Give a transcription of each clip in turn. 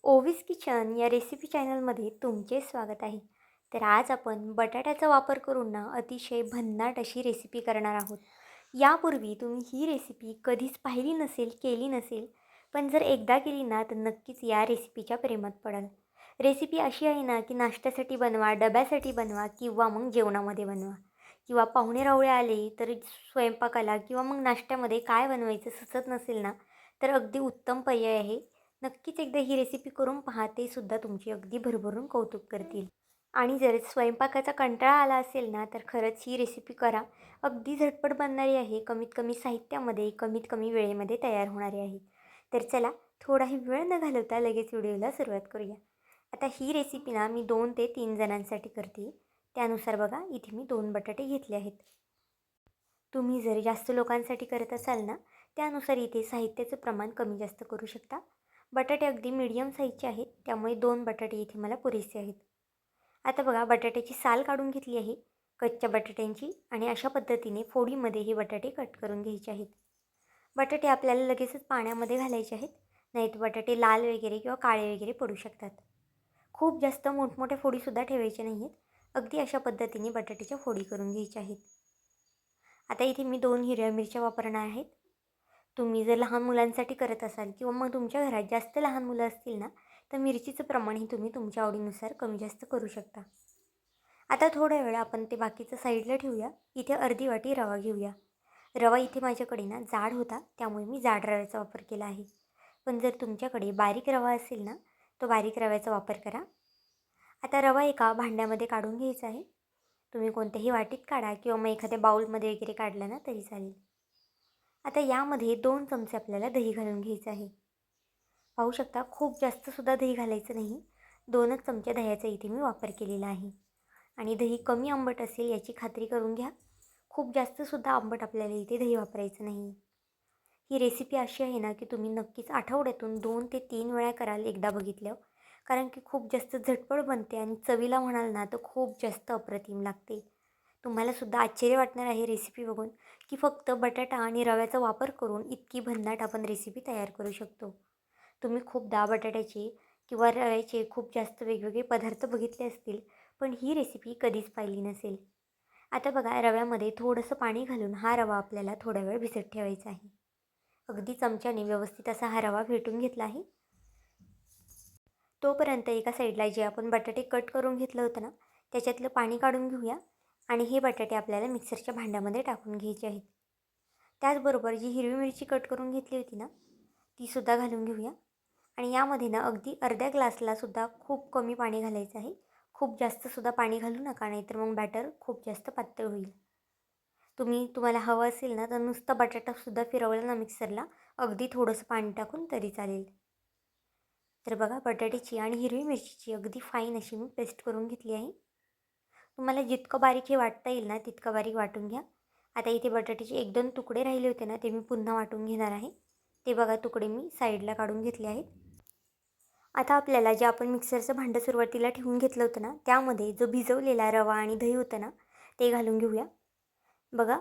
ओवीस kitchen या recipe चॅनलमध्ये तुमचे स्वागत आहे. तर आज आपण बटाट्याचा वापर करून अतिशय भन्नाट अशी रेसिपी करणार आहोत. यापूर्वी तुम्ही ही रेसिपी कधीच पाहिली नसेल, केली नसेल, पण जर एकदा केली ना तर नक्कीच या रेसिपीच्या प्रेमात पडाल. रेसिपी अशी आहे ना की नाश्त्यासाठी बनवा, डब्यासाठी बनवा किंवा मग जेवणामध्ये बनवा किंवा पाहुणे-रावळे आले तर स्वयंपाकाला किंवा मग नाश्त्यामध्ये काय बनवायचं सुचत नसेल ना, तर अगदी उत्तम पर्याय आहे. नक्कीच एकदा ही रेसिपी करून पहा, ते सुद्धा तुमची अगदी भरभरून कौतुक करतील. आणि जर स्वयंपाकाचा कंटाळा आला असेल ना, तर खरंच ही रेसिपी करा. अगदी झटपट बनणारी आहे, कमीत कमी साहित्यामध्ये, कमीत कमी वेळेमध्ये तयार होणारी आहे. तर चला, थोडाही वेळ न घालवता लगेच व्हिडिओला सुरुवात करूया. आता ही रेसिपी ना मी 2 ते 3 जणांसाठी करते. त्यानुसार बघा, इथे मी 2 बटाटे घेतले आहेत. तुम्ही जर जास्त लोकांसाठी करत असाल ना, त्यानुसार इथे साहित्याचं प्रमाण कमी जास्त करू शकता. बटाटे अगदी मीडियम साईजचे आहेत, त्यामुळे 2 बटाटे इथे मला पुरेसे आहेत. आता बघा, बटाट्याची साल काढून घेतली आहे कच्च्या बटाट्यांची आणि अशा पद्धतीने फोडीमध्ये हे बटाटे कट करून घ्यायचे आहेत. बटाटे आपल्याला लगेचच पाण्यामध्ये घालायचे आहेत, नाहीतर बटाटे लाल वगैरे किंवा काळे वगैरे पडू शकतात. खूप जास्त मोठमोठ्या फोडीसुद्धा ठेवायच्या नाही आहेत. अगदी अशा पद्धतीने बटाट्याच्या फोडी करून घ्यायच्या आहेत. आता इथे मी 2 हिरव्या मिरच्या वापरणार आहेत. तुम्ही जर लहान मुलांसाठी करत असाल किंवा मग तुमच्या घरात जास्त लहान मुलं असतील ना, तर मिरचीचं प्रमाणही तुम्ही तुमच्या आवडीनुसार कमी जास्त करू शकता. आता थोड्या वेळ आपण ते बाकीचं साईडला ठेवूया. इथे अर्धी वाटी रवा घेऊया. रवा इथे माझ्याकडे ना जाड होता, त्यामुळे मी जाड रव्याचा वापर केला आहे. पण जर तुमच्याकडे बारीक रवा असेल ना, तो बारीक रव्याचा वापर करा. आता रवा एका भांड्यामध्ये काढून घ्यायचा आहे. तुम्ही कोणत्याही वाटीत काढा किंवा मग एखाद्या बाउलमध्ये वगैरे काढलं ना तरी चालेल. आता यामध्ये 2 चमचे आपल्याला दही घालून घ्यायचं आहे. पाहू शकता, खूप जास्तसुद्धा दही घालायचं नाही. 2च चमचे दह्याचा इथे मी वापर केलेला आहे. आणि दही कमी आंबट असेल याची खात्री करून घ्या. खूप जास्तसुद्धा आंबट आपल्याला इथे दही वापरायचं नाही. ही रेसिपी अशी आहे ना की तुम्ही नक्कीच आठवड्यातून 2 ते 3 वेळा कराल एकदा बघितल्यावर. कारण की खूप जास्त झटपट बनते आणि चवीला म्हणाल ना तर खूप जास्त अप्रतिम लागते. तुम्हाला सुद्धा आश्चर्य वाटणार आहे रेसिपी बघून की फक्त बटाटा आणि रव्याचा वापर करून इतकी भन्नाट आपण रेसिपी तयार करू शकतो. तुम्ही खूपदा बटाट्याचे किंवा रव्याचे खूप जास्त वेगवेगळे पदार्थ बघितले असतील, पण ही रेसिपी कधीच पाहिली नसेल. आता बघा, रव्यामध्ये थोडंसं पाणी घालून हा रवा आपल्याला थोडा वेळ भिजत ठेवायचा आहे. अगदी चमच्याने व्यवस्थित असा हा रवा फेटून घेतला आहे. तोपर्यंत एका साईडला जे आपण बटाटे कट करून घेतलं होतं ना, त्याच्यातलं पाणी काढून घेऊया आणि हे बटाटे आपल्याला मिक्सरच्या भांड्यामध्ये टाकून घ्यायचे आहेत. त्याचबरोबर जी हिरवी मिरची कट करून घेतली होती ना, तीसुद्धा घालून घेऊया. आणि यामध्ये ना अगदी अर्ध्या ग्लासला सुद्धा खूप कमी पाणी घालायचं आहे. खूप जास्तसुद्धा पाणी घालू नका, नाहीतर मग बॅटर खूप जास्त पातळ होईल. तुम्हाला हवं असेल ना तर नुसता बटाटासुद्धा फिरवला ना मिक्सरला, अगदी थोडंसं पाणी टाकून तरी चालेल. तर बघा, बटाट्याची आणि हिरवी मिरचीची अगदी फाईन अशी मी पेस्ट करून घेतली आहे. तुम्हाला जितकं बारीक हे वाटता येईल ना तितकं बारीक वाटून घ्या. आता इथे बटाट्याचे 1-2 तुकडे राहिले होते ना, ते मी पुन्हा वाटून घेणार आहे. ते बघा, तुकडे मी साईडला काढून घेतले आहेत. आता आपल्याला जे आपण मिक्सरचं भांडं सुरुवातीला ठेवून घेतलं होतं ना, त्यामध्ये जो भिजवलेला रवा आणि दही होतं ना, ते घालून घेऊया. बघा,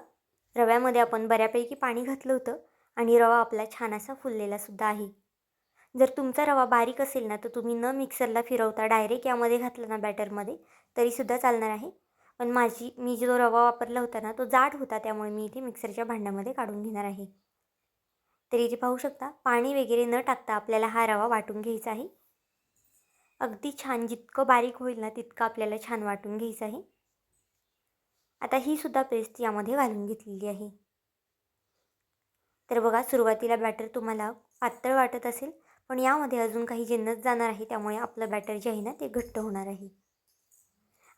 रव्यामध्ये आपण बऱ्यापैकी पाणी घातलं होतं आणि रवा आपला छान असा फुललेलासुद्धा आहे. जर तुमचा रवा बारीक असेल ना, तर तुम्ही न मिक्सरला फिरवता डायरेक्ट यामध्ये घातलं ना बॅटरमध्ये, तरीसुद्धा चालणार आहे. पण मी जो रवा वापरला होता ना, तो जाड होता, त्यामुळे मी इथे मिक्सरच्या भांड्यामध्ये काढून घेणार आहे. तर इथे पाहू शकता, पाणी वगैरे न टाकता आपल्याला हा रवा वाटून घ्यायचा आहे. अगदी छान, जितकं बारीक होईल ना तितकं आपल्याला छान वाटून घ्यायचं आहे. आता ही सुद्धा पेस्ट यामध्ये घालून घेतलेली आहे. तर बघा, सुरुवातीला बॅटर तुम्हाला पातळ वाटत असेल, पण यामध्ये अजून काही जिन्नस जाणार आहे, त्यामुळे आपलं बॅटर जे आहे ना ते घट्ट होणार आहे.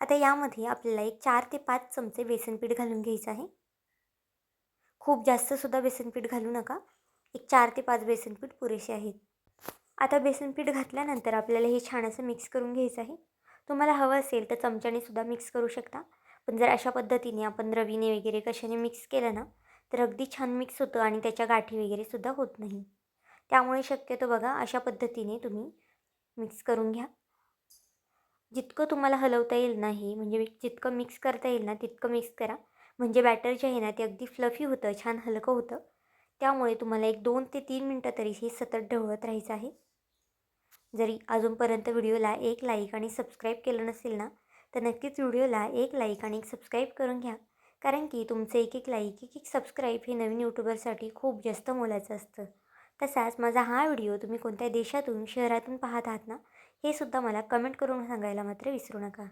आता यामध्ये आपल्याला एक 4 ते 5 चमचे बेसन पीठ घालून घ्यायचं आहे. खूप जास्तसुद्धा बेसन पीठ घालू नका. एक 4 ते 5 बेसन पीठ पुरेसे आहेत. आता बेसन पीठ घातल्यानंतर आपल्याला हे छान असं मिक्स करून घ्यायचं आहे. तुम्हाला हवं असेल तर चमच्याने सुद्धा मिक्स करू शकता. पण जर अशा पद्धतीने आपण रवीने वगैरे कशाने मिक्स केलं ना, तर अगदी छान मिक्स होतं आणि त्याच्या गाठी वगैरे सुद्धा होत नाही. त्यामुळे शक्यतो बघा, अशा पद्धतीने तुम्ही मिक्स करून घ्या. जितकं तुम्हाला हलवता येईल ना, म्हणजे जितकं मिक्स करता येईल ना तितकं मिक्स करा. म्हणजे बॅटर जे आहे ना ते अगदी फ्लफी होतं, छान हलकं होतं. त्यामुळे तुम्हाला एक 2 ते 3 मिनटं तरी हे सतत ढवळत राहायचं आहे. जरी अजूनपर्यंत व्हिडिओला एक लाईक आणि सबस्क्राईब केलं नसेल ना, तर नक्कीच व्हिडिओला एक लाईक आणि एक सबस्क्राईब करून घ्या. कारण की तुमचं एक एक लाईक, एक एक सबस्क्राईब हे नवीन यूट्यूबरसाठी खूप जास्त मोलाचं असतं. तसाच माझा हा व्हिडिओ तुम्ही कोणत्या देशातून, शहरातून पाहत आहात ना, हे सुद्धा मला कमेंट करून सांगायला मात्र विसरू नका.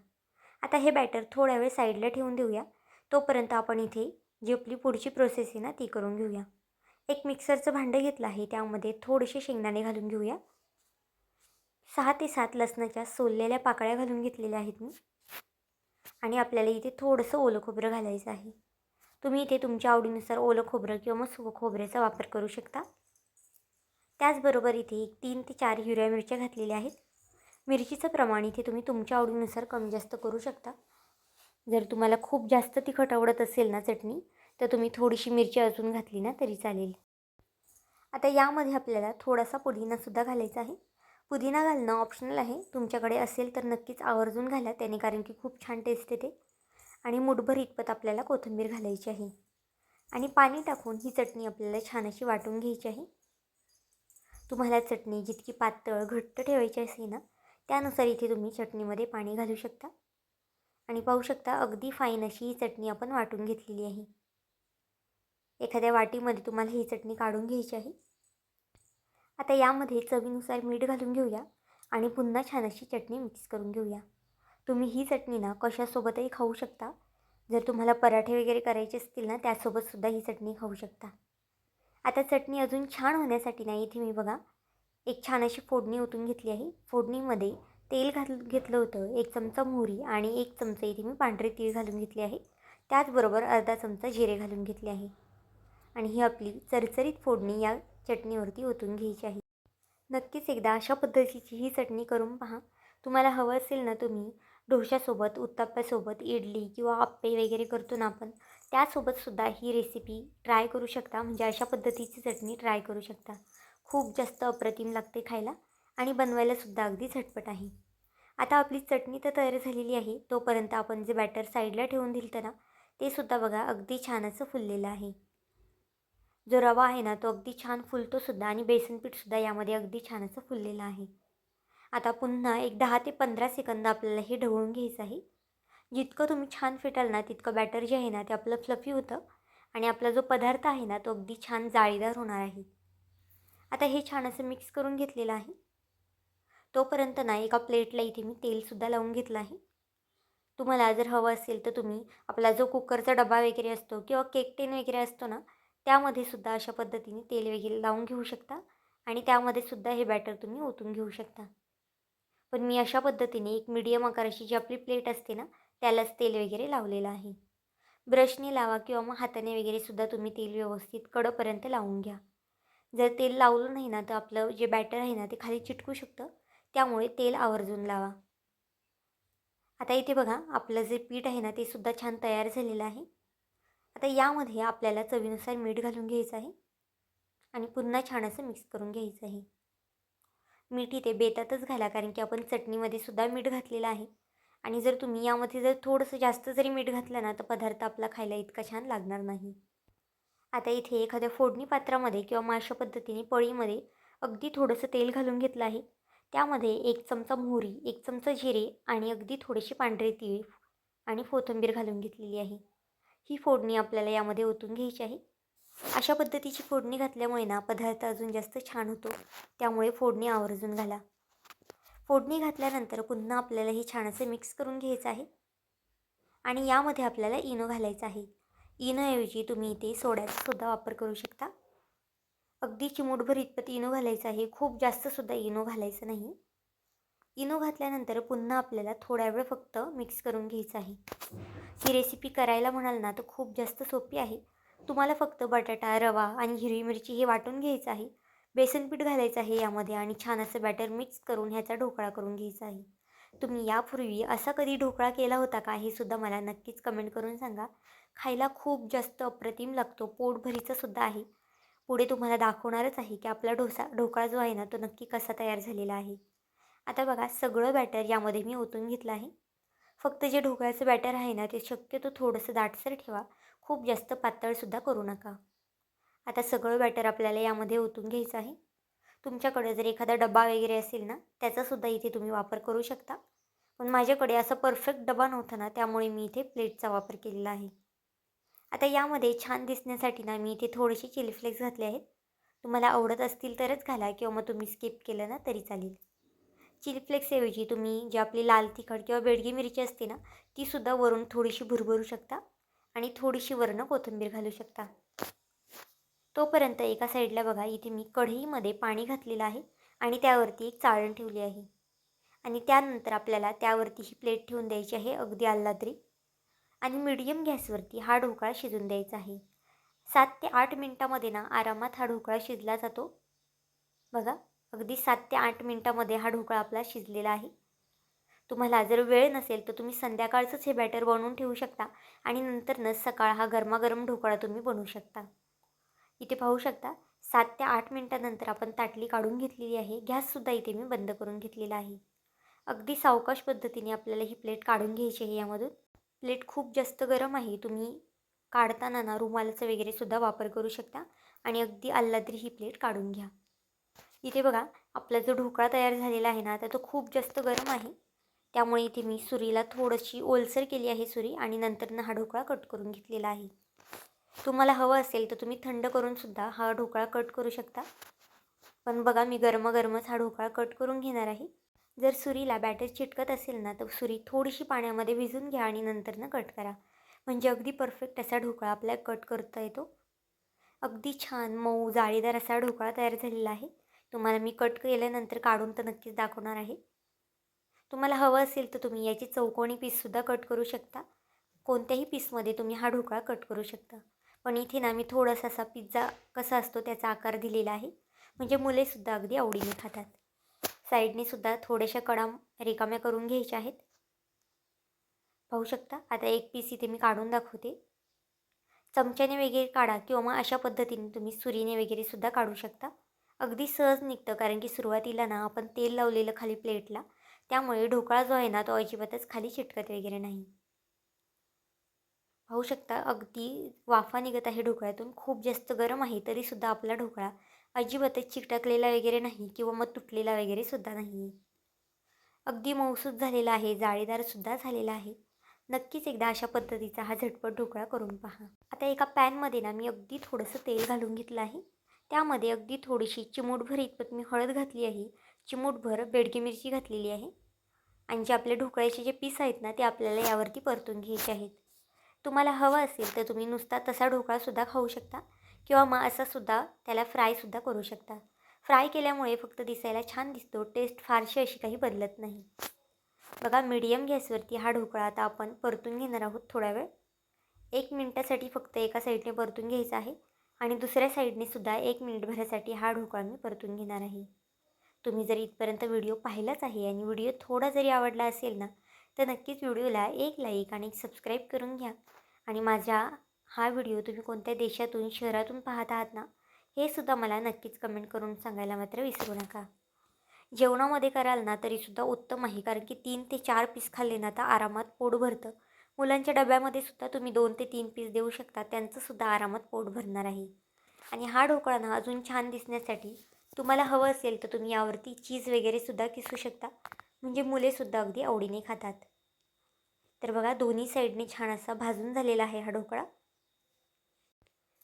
आता हे बॅटर थोड्या वेळ साईडला ठेवून देऊया. तोपर्यंत आपण इथे जी आपली पुढची प्रोसेस आहे ना, ती करून घेऊया. एक मिक्सरचं भांडं घेतलं आहे, त्यामध्ये थोडेसे शेंगदाणे घालून घेऊया. 6 ते 7 लसणाच्या सोललेल्या पाकळ्या घालून घेतलेल्या आहेत मी. आणि आपल्याला इथे थोडंसं ओलं खोबरं घालायचं आहे. तुम्ही इथे तुमच्या आवडीनुसार ओलं खोबरं किंवा मग सुकं खोबऱ्याचा वापर करू शकता. त्याचबरोबर इथे 3 ते 4 हिरव्या मिरच्या घातलेल्या आहेत. मिरचीचं प्रमाण इथे तुम्ही तुमच्या आवडीनुसार कमी जास्त करू शकता. जर तुम्हाला खूप जास्त तिखट आवडत असेल ना चटणी, तर तुम्ही थोडीशी मिरची अजून घातली ना तरी चालेल. आता यामध्ये आपल्याला थोडासा पुदिनासुद्धा घालायचा आहे. पुदिना घालणं ऑप्शनल आहे. तुमच्याकडे असेल तर नक्कीच आवर्जून घाला, त्याने कारण की खूप छान टेस्ट येते. आणि मुठभर इतपत आपल्याला कोथिंबीर घालायची आहे. आणि पाणी टाकून ही चटणी आपल्याला छान अशी वाटून घ्यायची आहे. तुम्हाला चटणी जितकी पातळ, घट्ट ठेवायची असेल ना, त्यानुसार इथे तुम्ही चटणीमध्ये पाणी घालू शकता. आणि पाहू शकता अगदी फाईन अशी ही चटणी आपण वाटून घेतलेली आहे. एखाद्या वाटीमध्ये तुम्हाला ही चटणी काढून घ्यायची आहे. आता यामध्ये चवीनुसार मीठ घालून घेऊया आणि पुन्हा छान अशी चटणी मिक्स करून घेऊया. तुम्ही ही चटणी ना कशासोबतही खाऊ शकता. जर तुम्हाला पराठे वगैरे करायचे असतील ना, त्यासोबतसुद्धा ही चटणी खाऊ शकता. आता चटणी अजून छान होण्यासाठी ना, इथे मी बघा एक छान अशी फोडणी ओतून घेतली आहे. फोडणीमध्ये तेल घेतलं होतं, 1 चमचा मोहरी आणि 1 चमचा इथे मी पांढरे तीळ घालून घेतले आहे. त्याचबरोबर अर्धा चमचा जिरे घालून घेतले आहे. आणि ही आपली चरचरीत फोडणी या चटणीवरती ओतून घ्यायची आहे. नक्कीच एकदा अशा पद्धतीची ही चटणी करून पहा. तुम्हाला हवं असेल ना, तुम्ही डोशासोबत, उत्तप्प्यासोबत, इडली किंवा आप्पे वगैरे करतो ना आपण, त्यासोबतसुद्धा ही रेसिपी ट्राय करू शकता. म्हणजे अशा पद्धतीची चटणी ट्राय करू शकता. खूप जास्त अप्रतिम लागते खायला आणि बनवायलासुद्धा अगदी झटपट आहे. आता आपली चटणी तर तयार झालेली आहे. तोपर्यंत आपण जे बॅटर साईडला ठेवून दिलं होतं ना, ते सुद्धा बघा अगदी छान असं फुललेलं आहे. जो रवा आहे ना, तो अगदी छान फुलतोसुद्धा आणि बेसन पीठसुद्धा यामध्ये अगदी छान असं फुललेलं आहे. आता पुन्हा एक 10 ते 15 सेकंद आपल्याला हे ढवळून घ्यायचं आहे. जितकं तुम्ही छान फेटाल ना, तितकं बॅटर जे आहे ना, ते आपलं फ्लफी होतं आणि आपला जो पदार्थ आहे ना, तो अगदी छान जाळीदार होणार आहे. आता हे छान असं मिक्स करून घेतलेलं आहे. तोपर्यंत ना एका प्लेटला इथे मी तेलसुद्धा लावून घेतलं आहे. तुम्हाला जर हवं असेल तर तुम्ही आपला जो कुकरचा डबा वगैरे असतो किंवा केक टेन वगैरे असतो ना, त्यामध्ये सुद्धा अशा पद्धतीने तेल वगैरे लावून घेऊ शकता आणि त्यामध्ये सुद्धा हे बॅटर तुम्ही ओतून घेऊ शकता. पण मी अशा पद्धतीने एक मीडियम आकाराची जी आपली प्लेट असते ना, त्यालाच तेल वगैरे लावलेलं आहे. ब्रशने लावा किंवा मग हाताने वगैरे सुद्धा तुम्ही तेल व्यवस्थित कडेपर्यंत लावून घ्या. जर तेल लावलं नाही ना, तर आपलं जे बॅटर आहे ना, ते खाली चिटकू शकतं. त्यामुळे तेल आवर्जून लावा. आता इथे बघा आपलं जे पीठ आहे ना, ते सुद्धा छान तयार झालेलं आहे. आता यामध्ये आपल्याला चवीनुसार मीठ घालून घ्यायचं आहे आणि पुन्हा छान असं मिक्स करून घ्यायचं आहे. मीठ इथे बेतातच घाला, कारण की आपण चटणीमध्ये सुद्धा मीठ घातलेलं आहे. आणि जर तुम्ही यामध्ये जर थोडंसं जास्त जरी मीठ घातलं ना, तर पदार्थ आपला खायला इतका छान लागणार नाही. आता इथे एखाद्या फोडणी पात्रामध्ये किंवा मग अशा पद्धतीने पळीमध्ये अगदी थोडंसं तेल घालून घेतलं आहे. त्यामध्ये 1 चमचा मोहरी, 1 चमचा जिरे आणि अगदी थोडेसे पांढरे तीळ आणि कोथिंबीर घालून घेतलेली आहे. ही फोडणी आपल्याला यामध्ये ओतून घ्यायची आहे. अशा पद्धतीची फोडणी घातल्यामुळे ना पदार्थ अजून जास्त छान होतो. त्यामुळे फोडणी आवर्जून घाला. फोडणी घातल्यानंतर पुन्हा आपल्याला हे छान असं मिक्स करून घ्यायचं आहे आणि यामध्ये आपल्याला इनो घालायचं आहे. इनोऐवजी तुम्ही इथे सोड्याचा सुद्धा वापर करू शकता. अगदी चिमूटभर इतपत इनो घालायचं आहे. खूप जास्तसुद्धा इनो घालायचं नाही. इनो घातल्यानंतर पुन्हा आपल्याला थोडा वेळ फक्त मिक्स करून घ्यायचं आहे. ही रेसिपी करायला म्हणाल ना, तर खूप जास्त सोपी आहे. तुम्हाला फक्त बटाटा, रवा आणि हिरवी मिरची हे वाटून घ्यायचं आहे. बेसन पीठ घालायचं आहे यामध्ये आणि छान असं बॅटर मिक्स करून ह्याचा ढोकळा करून घ्यायचा आहे. तुम्ही यापूर्वी असा कधी ढोकळा केला होता का, हे सुद्धा मला नक्कीच कमेंट करून सांगा. खायला खूप जास्त अप्रतिम लागतो. पोटभरीचा सुद्धा आहे. पुढे तुम्हाला दाखवणारच आहे की आपला ढोकळा जो आहे ना, तो नक्की कसा तयार झालेला आहे. आता बघा सगळं बॅटर यामध्ये मी ओतून घेतलं आहे. फक्त जे ढोकळ्याचं बॅटर आहे ना, ते शक्यतो थोडंसं दाटसर ठेवा. खूप जास्त पातळसुद्धा करू नका. आता सगळं बॅटर आपल्याला यामध्ये ओतून घ्यायचं आहे. तुमच्याकडे जर एखादा डबा वगैरे असेल ना, त्याचासुद्धा इथे तुम्ही वापर करू शकता. पण माझ्याकडे असा परफेक्ट डबा नव्हता ना, त्यामुळे मी इथे प्लेटचा वापर केलेला आहे. आता यामध्ये छान दिसण्यासाठी ना, मी इथे थोडेसे चिली फ्लेक्स घातले आहेत. तुम्हाला आवडत असतील तरच घाला किंवा मग तुम्ही स्किप केलं ना तरी चालेल. चिली फ्लेक्सऐवजी तुम्ही जी आपली लाल तिखट किंवा बेडगी मिरची असते ना, तीसुद्धा वरून थोडीशी भुरभरू शकता आणि थोडीशी वरनं कोथिंबीर घालू शकता. तोपर्यंत एका साईडला बघा, इथे मी कढईमध्ये पाणी घातलेलं आहे आणि त्यावरती एक चाळण ठेवली आहे. आणि त्यानंतर आपल्याला त्यावरती ही प्लेट ठेवून द्यायची आहे अगदी आल्लाद्री. आणि मीडियम गॅसवरती हा ढोकळा शिजून द्यायचा आहे. 7 ते 8 मिनटामध्ये ना आरामात हा ढोकळा शिजला जातो. बघा, अगदी 7 ते 8 मिनटामध्ये हा ढोकळा आपला शिजलेला आहे. तुम्हाला जर वेळ नसेल तर तुम्ही संध्याकाळचंच हे बॅटर बनवून ठेवू शकता आणि नंतरनं सकाळ हा गरमागरम ढोकळा तुम्ही बनवू शकता. इथे पाहू शकता 7 ते 8 मिनटानंतर आपण ताटली काढून घेतलेली आहे. गॅससुद्धा इथे मी बंद करून घेतलेला आहे. अगदी सावकाश पद्धतीने आपल्याला ही प्लेट काढून घ्यायची आहे यामधून. प्लेट खूप जास्त गरम आहे. तुम्ही काढताना ना रुमालाचा वगैरे सुद्धा वापर करू शकता आणि अगदी आल्लाद्री ही प्लेट काढून घ्या. इथे बघा, आपला जो ढोकळा तयार झालेला आहे ना, तर तो खूप जास्त गरम आहे. त्यामुळे इथे मी सुरीला थोडीशी ओलसर केली आहे सुरी आणि नंतरनं हा ढोकळा कट करून घेतलेला आहे. तुम्हाला हवं असेल तर तुम्ही थंड करून सुद्धा हा ढोकळा कट करू शकता. पण बघा, मी गरमागरमच हा ढोकळा कट करून घेणार आहे. जर सुरीला बॅटर चिटकत असेल ना, तर सुरी थोडीशी पाण्यामध्ये भिजून घ्या आणि नंतरनं कट करा. म्हणजे अगदी परफेक्ट असा ढोकळा आपल्याला कट करता येतो. अगदी छान मऊ जाळीदार असा ढोकळा तयार झालेला आहे. तुम्हाला मी कट केल्यानंतर काढून तर नक्कीच दाखवणार आहे. तुम्हाला हवं असेल तर तुम्ही याची चौकोनी पीससुद्धा कट करू शकता. कोणत्याही पीसमध्ये तुम्ही हा ढोकळा कट करू शकता. पण इथे ना मी थोडासा असा पिझ्झा कसा असतो त्याचा आकार दिलेला आहे. म्हणजे मुलेसुद्धा अगदी आवडीने खातात. साईडने सुद्धा थोड्याशा कडा रिकाम्या करून घ्यायच्या आहेत. पाहू शकता. आता एक पीस इथे मी काढून दाखवते. चमच्याने वगैरे काढा किंवा मग अशा पद्धतीने तुम्ही सुरीने वगैरे सुद्धा काढू शकता. अगदी सहज निघतं, कारण की सुरुवातीला ना आपण तेल लावलेलं खाली प्लेटला, त्यामुळे ढोकळा जो आहे ना तो अजिबातच खाली चिटकत वगैरे नाही. पाहू शकता, अगदी वाफा निघत आहे ढोकळ्यातून. खूप जास्त गरम आहे तरीसुद्धा आपला ढोकळा अजिबातच चिकटकलेला वगैरे नाही किंवा मग तुटलेला वगैरे सुद्धा नाही. अगदी मऊसूत झालेला आहे, जाळीदारसुद्धा झालेला आहे. नक्कीच एकदा अशा पद्धतीचा हा झटपट ढोकळा करून पहा. आता एका पॅनमध्ये ना मी अगदी थोडंसं तेल घालून घेतलं आहे. त्यामध्ये अगदी थोडीशी चिमूटभर इतपत मी हळद घातली आहे. चिमूटभर बेडगी मिरची घातलेली आहे. आणि जे आपले ढोकळ्याचे जे पीस आहेत ना, ते आपल्याला यावरती परतून घ्यायचे आहेत. तुम्हाला हवं असेल तर तुम्ही नुसता तसा ढोकळासुद्धा खाऊ शकता किंवा मग असासुद्धा त्याला फ्रायसुद्धा करू शकता. फ्राय केल्यामुळे फक्त दिसायला छान दिसतो, टेस्ट फारशी अशी काही बदलत नाही. बघा, मीडियम गॅसवरती हा ढोकळा आता आपण परतून घेणार आहोत थोडा वेळ. 1 मिनिटासाठी फक्त एका साईडने परतून घ्यायचा आहे आणि दुसऱ्या साईडने सुद्धा 1 मिनिटभरासाठी हा ढोकळा मी परतून घेणार आहे. तुम्ही जर इथपर्यंत व्हिडिओ पाहिलाच आहे आणि व्हिडिओ थोडा जरी आवडला असेल ना, तर नक्कीच व्हिडिओला एक लाईक आणि सबस्क्राईब करून घ्या. आणि माझा हा व्हिडिओ तुम्ही कोणत्या देशातून शहरातून पाहत आहात ना, हे सुद्धा मला नक्कीच कमेंट करून सांगायला मात्र विसरू नका. जेवणामध्ये कराल ना तरीसुद्धा उत्तम आहे, कारण की 3 ते 4 पीस खाल्ले ना तर आरामात पोट भरतं. मुलांच्या डब्यामध्ये सुद्धा तुम्ही 2 ते 3 पीस देऊ शकता, त्यांचंसुद्धा आरामात पोट भरणार आहे. आणि हा ढोकळा ना अजून छान दिसण्यासाठी तुम्हाला हवं असेल तर तुम्ही यावरती चीज वगैरे सुद्धा किसू शकता. म्हणजे मुलेसुद्धा अगदी आवडीने खातात. तर बघा, दोन्ही साईडने छान असा भाजून झालेला आहे हा ढोकळा.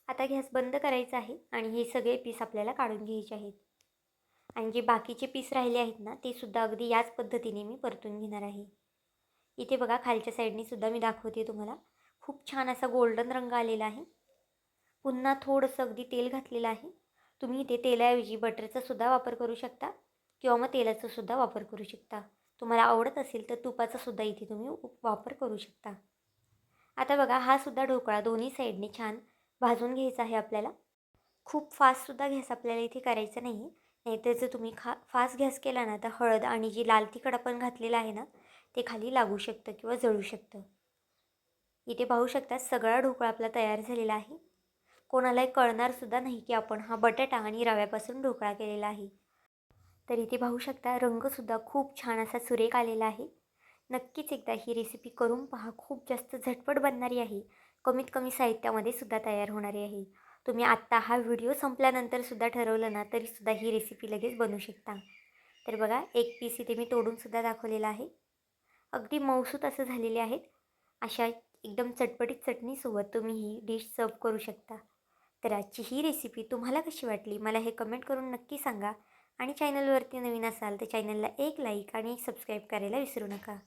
आता गॅस बंद करायचा आहे आणि हे सगळे पीस आपल्याला काढून घ्यायचे आहेत. आणि जे बाकीचे पीस राहिले आहेत ना, ते सुद्धा अगदी याच पद्धतीने मी परतून घेणार आहे. इथे बघा, खालच्या साईडने सुद्धा मी दाखवते तुम्हाला. खूप छान असा गोल्डन रंग आलेला आहे. पुन्हा थोडंसं अगदी तेल घातलेलं आहे. तुम्ही इथे तेलाऐवजी बटरचा सुद्धा वापर करू शकता किंवा मग तेलाचा सुद्धा वापर करू शकता. तुम्हाला आवडत असेल तर तुपाचा सुद्धा इथे तुम्ही वापर करू शकता. आता बघा, हा सुद्धा ढोकळा दोन्ही साईडने छान भाजून घ्यायचा आहे आपल्याला. खूप फास्टसुद्धा गॅस आपल्याला इथे करायचा नाही आहे. नाहीतर जर तुम्ही फास्ट गॅस केला ना, तर हळद आणि जी लाल तिखट आपण घातलेलं आहे ना, ते खाली लागू शकतं किंवा जळू शकतं. इथे पाहू शकता, सगळा ढोकळा आपला तयार झालेला आहे. कोणालाही कळणारसुद्धा नाही की आपण हा बटाटा आणि रव्यापासून ढोकळा केलेला आहे. तर इथे पाहू शकता, रंगसुद्धा खूप छान असा सुरेख आलेला आहे. नक्कीच एकदा ही रेसिपी करून पहा. खूप जास्त झटपट बनणारी आहे. कमीत कमी साहित्यामध्ये सुद्धा तयार होणारी आहे. तुम्ही आत्ता हा व्हिडिओ संपल्यानंतरसुद्धा ठरवलं ना तरीसुद्धा ही रेसिपी लगेच बनवू शकता. तर बघा एक पीस इथे मी तोडूनसुद्धा दाखवलेला आहे. अगदी मऊसूत असं झालेले आहेत. अशा एकदम चटपटीत चटणीसोबत तुम्ही ही डिश सर्व्ह करू शकता. तर आजची ही रेसिपी तुम्हाला कशी वाटली मला हे कमेंट करून नक्की सांगा आणि चॅनलवरती नवीन असाल तर चॅनलला एक लाईक आणि एक सबस्क्राईब करायला विसरू नका.